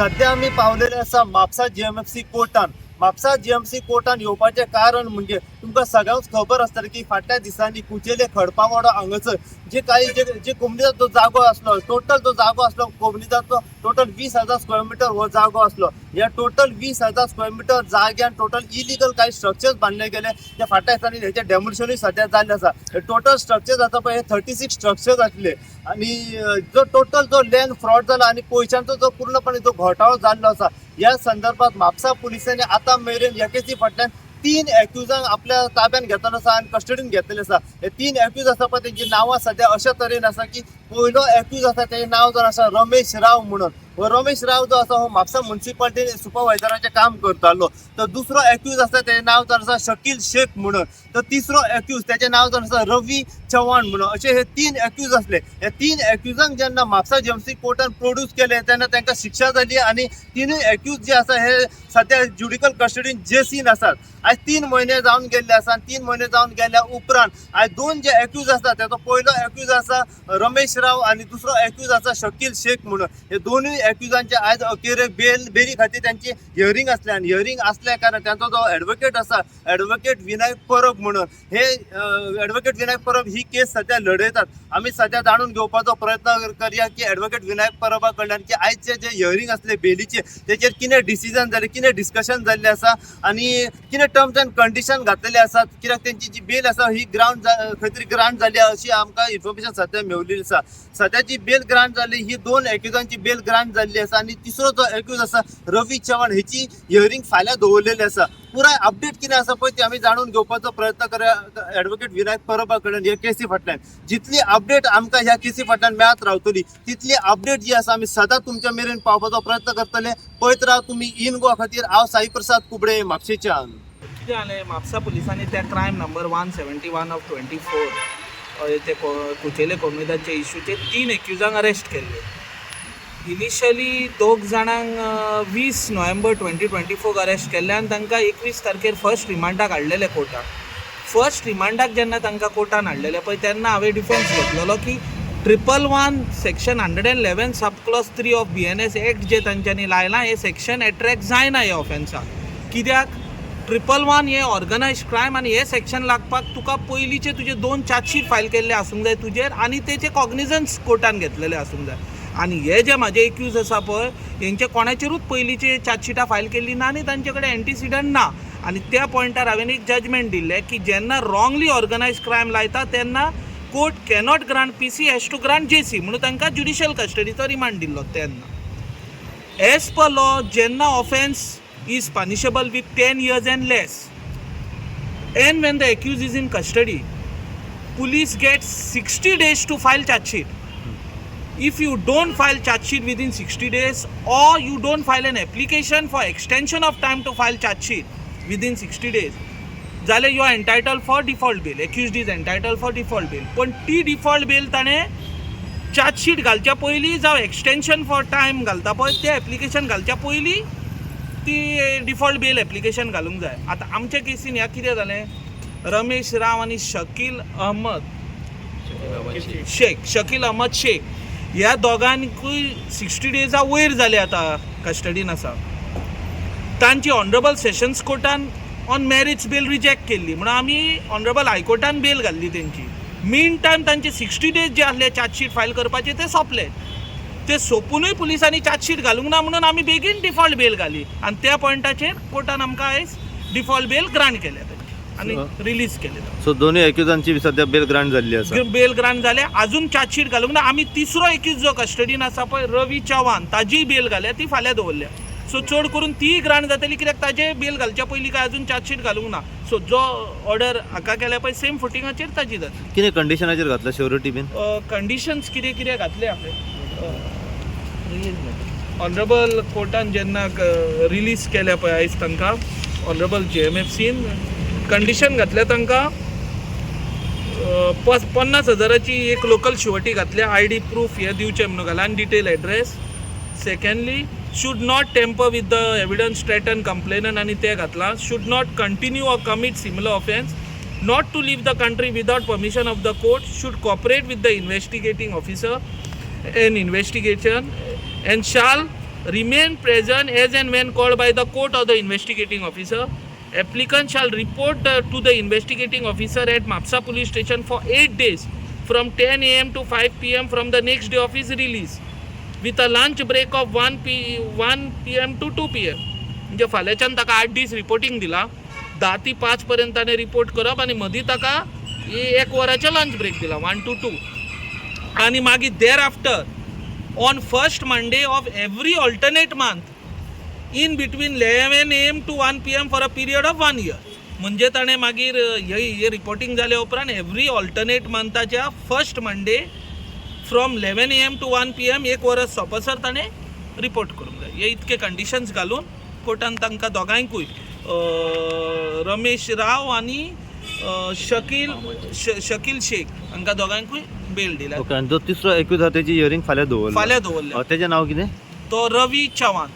सध्या आम्ही पावलेले असा म्हापसा जीएमएफसी कोर्टान. म्हापसा जीएमसी कोर्टान येवपाचें कारण म्हणजे तुमकां सगळ्यांक खबर आसतलें की फाटल्या दिसांनी कुचेले खडपावाडो हांगासर जे कोमनीचो जो जागो आसलो, टोटल जो जागो आसलो कोमनीचो टोटल 20,000 स्क्वेअर मिटर हो जागो आसलो. ह्या टोटल 20,000 स्क्वेअर मिटर जाग्यान टोटल इलिगल काही स्ट्रक्चर्स बांधले गेले. त्या फाटल्या दिसांनी हेचे डेमोलिशनूय सध्या जाल्लें आसा. हे टोटल स्ट्रक्चर्स आसा पळय हे 36 स्ट्रक्चर्स आसले आणि जो टोटल जो लँड फ्रॉड जाला आणि पयशांचो जो पूर्णपणे जो घोटाळो जाल्लो आसा या संदर्भात म्हापसा पोलिसांनी आता मेरेन या केसी फाटल्यान 3 एक्युजांक आपल्या ताब्यात घेतलेलो आसा आणि कस्टडीन घेतलेले आसा. हे 3 एक्यूज आसा पळय तेंची नांवां सध्या अशा तरेन आसा की पयलो एक्यूज आसा तेजें नांव जावन आसा रमेश राव म्हणून. हो रमेश राव जो आसा हो म्हापसा म्युनिसिपालिटी सुपरवायझराचें काम करतालो. तर दुसरो एक्यूज आसा तेजें नांव जावन आसा शकील शेख म्हणून. तर तिसरो एक्यूज तेजें नांव जावन आसा रवी चव्हाण म्हणून. अशे हे 3 एक्यूज आसले. हे 3 एक्यूजांक जेन्ना म्हापसा जीएमसी कोर्टान प्रोड्यूस केले तेन्ना तांकां शिक्षा जाली आणि 3 एक्यूज जे आसा हे सध्या ज्युडिशियल कस्टडीन जेसीन आसात. आज 3 महिने जावन गेल्ले आसा. 3 महिने जावन गेल्या उपरांत आज 2 जे एक्यूज आसा तेजो पयलो एक्यूज आसा रमेश राव आणि दुसरो एक्यूज आसा शकील शेख म्हणून. हे दोनूय एक्यूजांचे आज अखेर बेली खातीर त्यांची हियरिंग आसले आणि हियरिंग असल्या कारण त्यांचा जो ॲडव्होकेट आसा ॲडव्होकेट विनायक परब म्हणून हे ॲडव्होकेट विनायक परब ही केस सध्या लढयतात. आम्ही सध्या जाणून घेवपाचो प्रयत्न करया की ॲडव्होकेट विनायक परबा कडल्यान की आयचे जे हियरिंग असले बेलीचे तेचेर कितें डिसिजन जालें, कितें डिस्कशन जाल्लें आसा आणि कितें टर्म्स अँड कंडिशन घातलेले आसात. कित्याक तेंची जी बेल आसा ही ग्रांट खंय तरी ग्रांट जाली अशी आमकां इन्फॉर्मेशन सध्या मेवलेली आसा. सध्याची बेल ग्रांट जाली ही 2 एक्युजांची बेल ग्रांट जाल्ली आसा आणि तिसरो जो एक्यूज आसा रवी चव्हाण हेची हियरिंग फाल्यां दवरलेली आसा. पुराय अपडेट कितें आसा पळय ती आमी जाणून घेवपाचो प्रयत्न करया ॲडव्होकेट विनायक परबा कडल्यान ह्या केसी फाटल्यान. जितली अपडेट आमकां ह्या केसी फाटल्यान मेळत रावतली तितली अपडेट जी आसा आमी सदांच तुमच्या मेरेन पावपाचो प्रयत्न करतले. पळयत राव तुमी इन गोवा खातीर. हांव साई प्रसाद कुबडे म्हापशेच्यान. कितें जालें म्हापसा पुलिसांनी त्या क्रायम नंबर 171 ऑफ 24 ते कुचेले कोमुनिदाचे इश्यूचे 3 एक्युजांक अरेस्ट केल्ले. इनिशियली 2 जाणांक 20 नोव्हेंबर 2024 अरेस्ट केल्ले आनी तांकां 21 तारखेर फर्स्ट रिमांडाक हाडलेले कोर्टाक. फर्स्ट रिमांडाक जेन्ना तांकां कोर्टान हाडलेले पळय तेन्ना हांवें डिफेन्स घेतलेलो की 111 section 111 sub clause 3 of BNS act जे तांच्यांनी लायलां हे सेक्शन एट्रॅक्ट जायना ह्या ऑफेन्साक. कित्याक 111 हे ऑर्गनायज क्रायम आणि हे सेक्शन लागपाक तुका पयलींचे तुजे 2 चार्जशीट फायल केल्ले आसूंक जाय तुजेर आणि तेचे कॉग्निझन्स कोर्टान घेतलेले आसूंक जाय. आणि हे जे म्हाजे एक्यूज आसा पळय हेंचे कोणाचेरूच पयलींचे चार्जशिटां फायल केल्ली ना आणि तांचे कडेन एंटीसिडंट ना. आणि त्या पॉयंटार हांवें एक जजमेंट दिल्लें की जेन्ना रॉंगली ऑर्गनायज क्रायम लायता तेन्ना court cannot grant PC has to grant JC म्हणून तांकां ज्युडिशियल कस्टडीचो रिमांड दिल्लो. तेन्ना एज पर लॉ जेन्ना offence is punishable with 10 years and less, and when the accused is in custody, police gets 60 days to file charge sheet. If you don't file charge sheet within 60 days or you don't file an application for extension of time to file charge sheet within 60 days, जाल्यार you are entitled for default bail. Accused is entitled for default bail. पण ती default bail ताणें charge sheet घालच्या पयलीं जावं extension for time घालता पळय तें application घालच्या पयलीं ती डिफॉल्ट बेल एप्लिकेशन घालूंक जाय. आतां आमच्या केसीन ह्या कितें जालें रमेश राव आनी शकील अहमद शेख ह्या दोगांकूय 60 डेजा वयर जाले आतां कस्टडीन आसा. तांची ऑनरेबल सेशन्स कोर्टान ऑन मॅरिट्स बेल रिजेक्ट केल्ली म्हणून आमी ऑनरेबल हायकोर्टान बेल घाल्ली तेंची. मीन टायम तांचे 60 डेज जे आसले चार्जशीट फायल करपाचे ते सोंपले. ते सोंपूनय पुलिसांनी चार्जशीट घालूंक ना म्हणून आमी बेगीन डिफॉल्ट बेल घाली आणि त्या पॉयंटाचेर कोर्टान आमकां आयज डिफॉल्ट बेल ग्रांट केल्या आणि रिलीज केले. सो दोन्ही एक्युजांची सध्या बेल ग्रांट जाल्ली आसा. बेल ग्रांट जाले. अजून चार्जशीट घालूंक ना. आमी तिसरो एक्यूज जो कस्टडीन आसा पळय रवी चव्हाण ताजी बेल घाल्या ती फाल्यां दवरल्या. सो चड करून ती ग्रांट जातली कित्याक ताजे बेल घालच्या पयलीं काय अजून चार्जशीट घालूंक ना. सो जो ऑर्डर हाका केल्या पळय सेम फुटिंगाचेर ताजी जातली. कितें कंडिशनाचेर घातला श्युरिटी बीन कंडिशन्स कितें घातले हांवें ऑनरेबल कोर्टान जेन्ना रिलीज केल्या पळय आयज तांकां ऑनरेबल JMFCन कंडिशन घातल्या तांकां 50,000ची एक लोकल शुअरिटी घातल्या. ID प्रूफ हे दिवचें म्हणून घाला आनी detail address. Secondly should not tamper with the evidence threaten complainant आनी ते घातला. Should not continue or commit similar offence. Not to leave the country without permission of the court. Should cooperate with the investigating officer in investigation and shall remain present as and when called by the court or the investigating officer. Applicant shall report to the investigating officer at Mapsa police station for 8 days from 10 a.m. to 5 p.m. from the next day of his release with a lunch break of 1 p.m. to 2 p.m. म्हणजे फाल्याच्यान ताका 8 दीस reporting दिला 10 ते 5 पर्यंत ताणें report करप आनी मदीं ताका 1 वराचें लंच ब्रेक दिला 1 to 2 आनी मागीर there after on first Monday of every alternate month in between 11 a.m. to 1 p.m. for a period of 1 year. म्हणजे ताणें मागीर हे रिपोर्टिंग जाल्या उपरांत एवरी ऑल्टरनेट मंथाच्या first Monday from 11 a.m. to 1 p.m. 1 वर्स सोंपसर ताणें रिपोर्ट करूंक जाय. हे इतके कंडिशन्स घालून कोर्टान तांकां दोगांयकूय रमेश राव आनी शकील शेख हांकां दोगांयकूय बेल दिला. ओके, आणि जो तिसरो एक्यूज आहा तेजी हियरिंग फाल्यां दवरली. फाल्यां दवरल्या. तेजें नांव कितें? तो रवी चव्हाण.